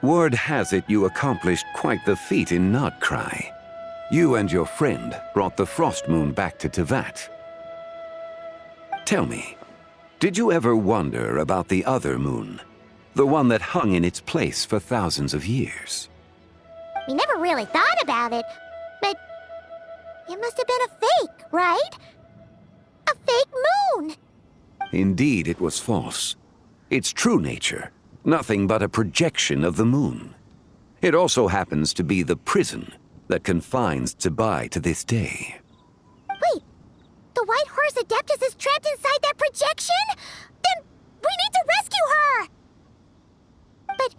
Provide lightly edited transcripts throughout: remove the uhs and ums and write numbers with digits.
Word has it you accomplished quite the feat in Nodcry. You and your friend brought the Frost Moon back to Teyvat. Tell me, did you ever wonder about the other moon? The one that hung in its place for thousands of years? We never really thought about it, but it must have been a fake, right? A fake moon! Indeed, it was false. Its true nature, nothing but a projection of the moon. It also happens to be the prison that confines Zebai to this day. Wait, the White Horse Adeptus is trapped inside that projection? Then we need to rescue her! But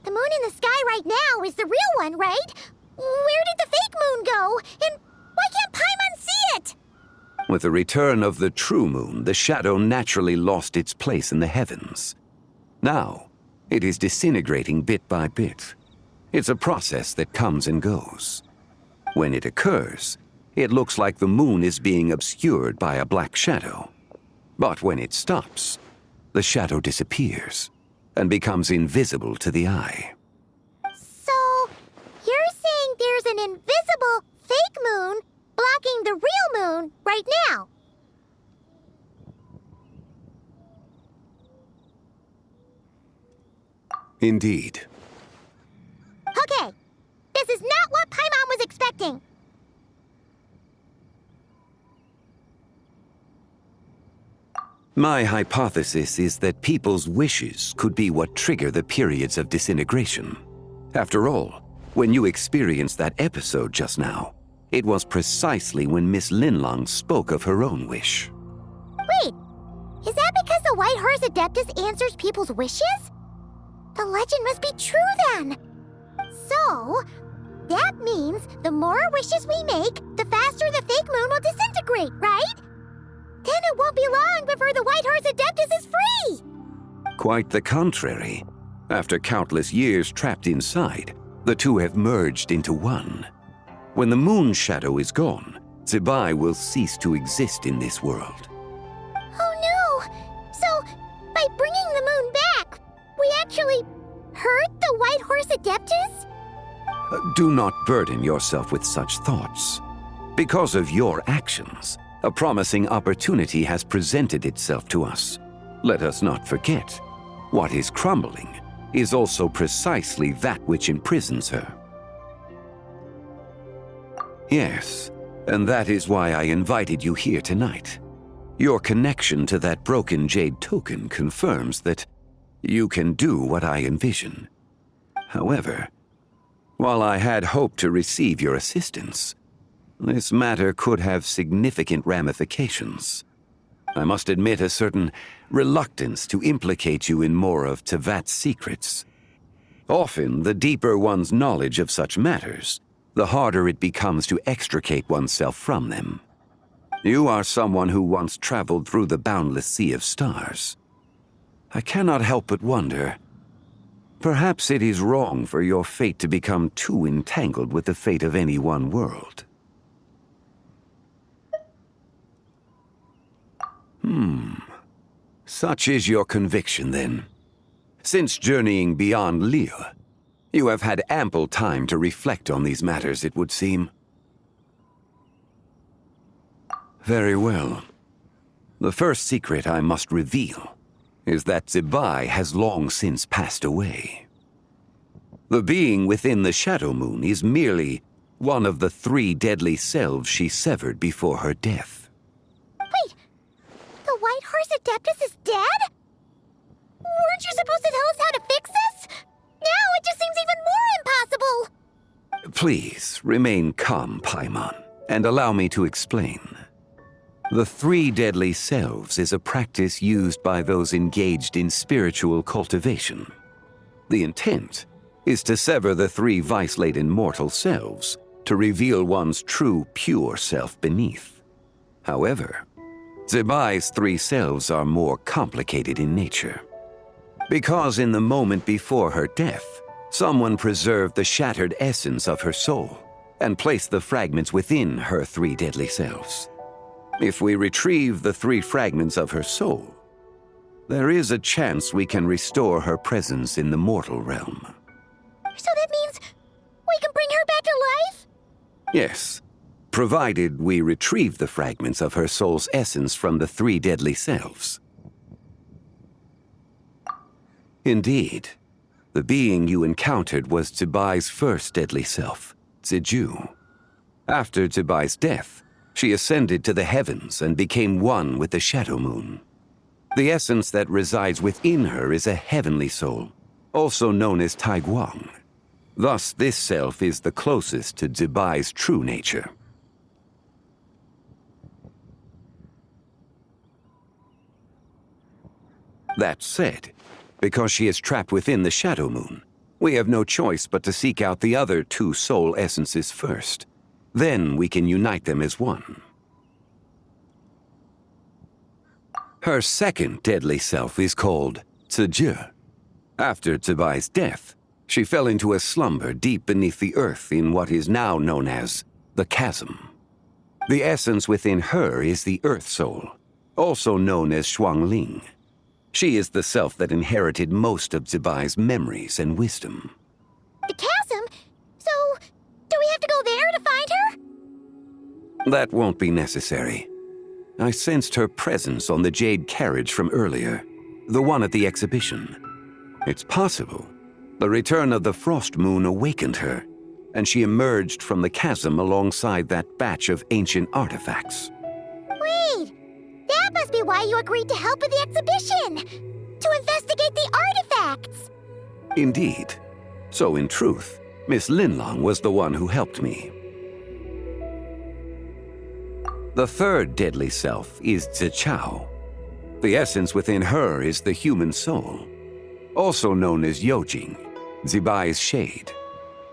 the moon in the sky right now is the real one, right? Where did the fake moon go? And why can't Paimon see it? With the return of the true moon, the shadow naturally lost its place in the heavens. Now, it is disintegrating bit by bit. It's a process that comes and goes. When it occurs, it looks like the moon is being obscured by a black shadow. But when it stops, the shadow disappears and becomes invisible to the eye. So, you're saying there's an invisible fake moon blocking the real moon right now? Indeed. Okay, this is not what Paimon was expecting. My hypothesis is that people's wishes could be what trigger the periods of disintegration. After all, when you experienced that episode just now, it was precisely when Miss Linlong spoke of her own wish. Wait, is that because the White Horse Adeptus answers people's wishes? The legend must be true then. So, that means the more wishes we make, the faster the fake moon will disintegrate, right? Then it won't be long before the White Horse Adeptus is free! Quite the contrary. After countless years trapped inside, the two have merged into one. When the moon shadow is gone, Zebai will cease to exist in this world. Oh no! So, by bringing the moon back, we actually hurt the White Horse Adeptus? Do not burden yourself with such thoughts. Because of your actions, a promising opportunity has presented itself to us. Let us not forget, what is crumbling is also precisely that which imprisons her. Yes, and that is why I invited you here tonight. Your connection to that broken jade token confirms that you can do what I envision. However, while I had hoped to receive your assistance, this matter could have significant ramifications. I must admit a certain reluctance to implicate you in more of Teyvat's secrets. Often, the deeper one's knowledge of such matters, the harder it becomes to extricate oneself from them. You are someone who once traveled through the boundless sea of stars. I cannot help but wonder, perhaps it is wrong for your fate to become too entangled with the fate of any one world. Such is your conviction, then. Since journeying beyond Liyue, you have had ample time to reflect on these matters, it would seem. Very well. The first secret I must reveal is that Zebai has long since passed away. The being within the Shadow Moon is merely one of the 3 deadly selves she severed before her death. Wait, the White Horse Adeptus is dead? Weren't you supposed to tell us how to fix this? Now it just seems even more impossible! Please, remain calm, Paimon, and allow me to explain. The 3 deadly selves is a practice used by those engaged in spiritual cultivation. The intent is to sever the 3 vice-laden mortal selves to reveal one's true, pure self beneath. However, Zebai's 3 selves are more complicated in nature. Because in the moment before her death, someone preserved the shattered essence of her soul and placed the fragments within her 3 deadly selves. If we retrieve the 3 fragments of her soul, there is a chance we can restore her presence in the mortal realm. Yes, provided we retrieve the fragments of her soul's essence from the three deadly selves. Indeed, the being you encountered was Zibai's first deadly self, Ziju. After Zibai's death, she ascended to the heavens and became one with the Shadow Moon. The essence that resides within her is a heavenly soul, also known as Taiguang. Thus, this self is the closest to Zibai's true nature. That said, because she is trapped within the Shadow Moon, we have no choice but to seek out the other two soul essences first. Then we can unite them as one. Her second deadly self is called Ziju. After Zibai's death, she fell into a slumber deep beneath the earth in what is now known as the Chasm. The essence within her is the Earth Soul, also known as Shuangling. She is the self that inherited most of Zibai's memories and wisdom. The chasm? So, do we have to go there to find her? That won't be necessary. I sensed her presence on the jade carriage from earlier, the one at the exhibition. It's possible the return of the Frost Moon awakened her, and she emerged from the chasm alongside that batch of ancient artifacts. Wait! That must be why you agreed to help with the exhibition! To investigate the artifacts! Indeed. So in truth, Miss Linlong was the one who helped me. The third deadly self is Zichao. The essence within her is the human soul, also known as Yojing, Zibai's shade.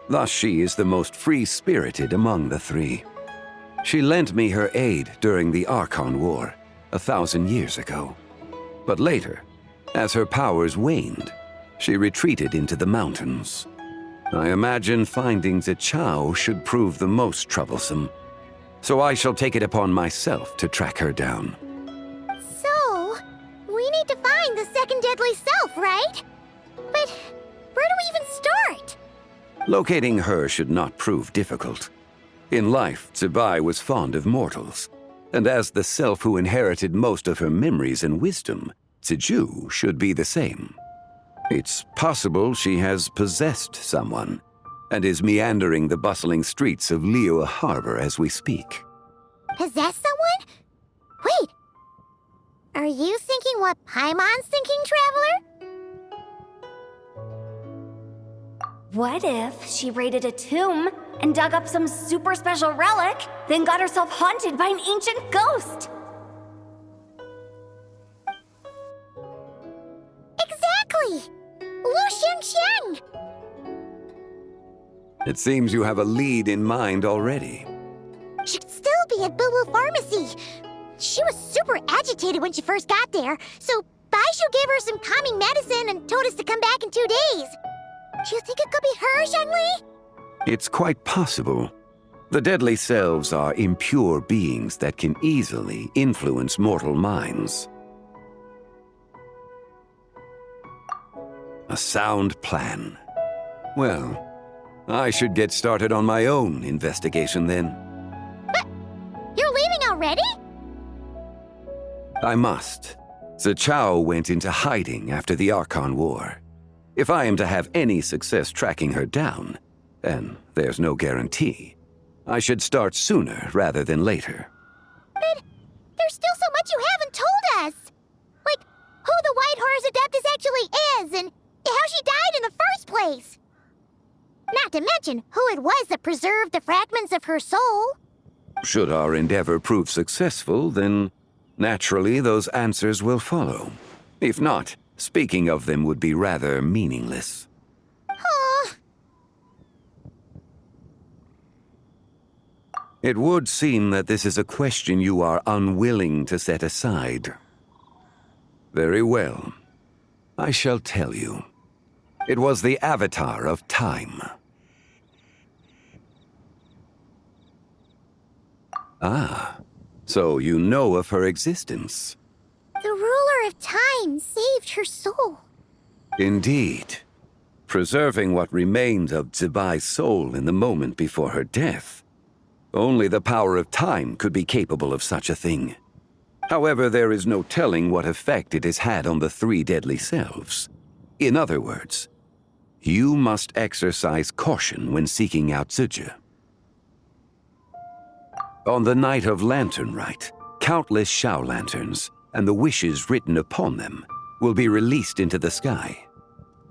Thus she is the most free-spirited among the three. She lent me her aid during the Archon War, 1,000 years ago. But later, as her powers waned, she retreated into the mountains. I imagine finding Zichao should prove the most troublesome, so I shall take it upon myself to track her down. So, we need to find the second deadly self, right? But where do we even start? Locating her should not prove difficult. In life, Zibai was fond of mortals, and as the self who inherited most of her memories and wisdom, Ziju should be the same. It's possible she has possessed someone, and is meandering the bustling streets of Liyue Harbor as we speak. Possess someone? Wait! Are you thinking what Paimon's thinking, Traveler? What if she raided a tomb and dug up some super special relic, then got herself haunted by an ancient ghost? Exactly! Lu Xiangxiang! It seems you have a lead in mind already. Should still be at Boo Boo Pharmacy. She was super agitated when she first got there, so Baishu gave her some calming medicine and told us to come back in 2 days. Do you think it could be her, Zhengli? It's quite possible. The deadly selves are impure beings that can easily influence mortal minds. A sound plan. Well, I should get started on my own investigation then. But you're leaving already? I must. Zichao went into hiding after the Archon War. If I am to have any success tracking her down, and there's no guarantee, I should start sooner rather than later. But there's still so much you haven't told us! Like, who the White Horse Adeptus actually is, and how she died in the first place! Not to mention who it was that preserved the fragments of her soul. Should our endeavor prove successful, then naturally those answers will follow. If not, speaking of them would be rather meaningless. Huh. It would seem that this is a question you are unwilling to set aside. Very well. I shall tell you. It was the Avatar of Time. Ah, so you know of her existence. The ruler of time saved her soul. Indeed. Preserving what remained of Zibai's soul in the moment before her death. Only the power of time could be capable of such a thing. However, there is no telling what effect it has had on the three deadly selves. In other words, you must exercise caution when seeking out Zhuge. On the night of Lantern Rite, countless Shao lanterns and the wishes written upon them will be released into the sky.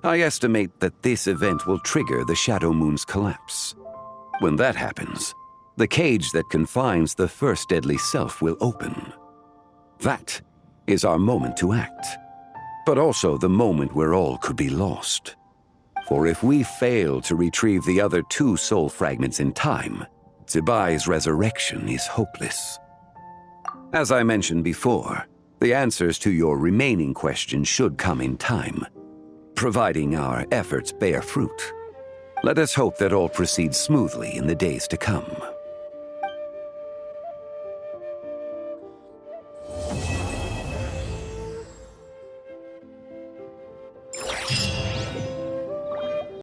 I estimate that this event will trigger the Shadow Moon's collapse. When that happens, the cage that confines the first deadly self will open. That is our moment to act, but also the moment where all could be lost. For if we fail to retrieve the other two soul fragments in time, Zibai's resurrection is hopeless. As I mentioned before, the answers to your remaining questions should come in time, providing our efforts bear fruit. Let us hope that all proceeds smoothly in the days to come.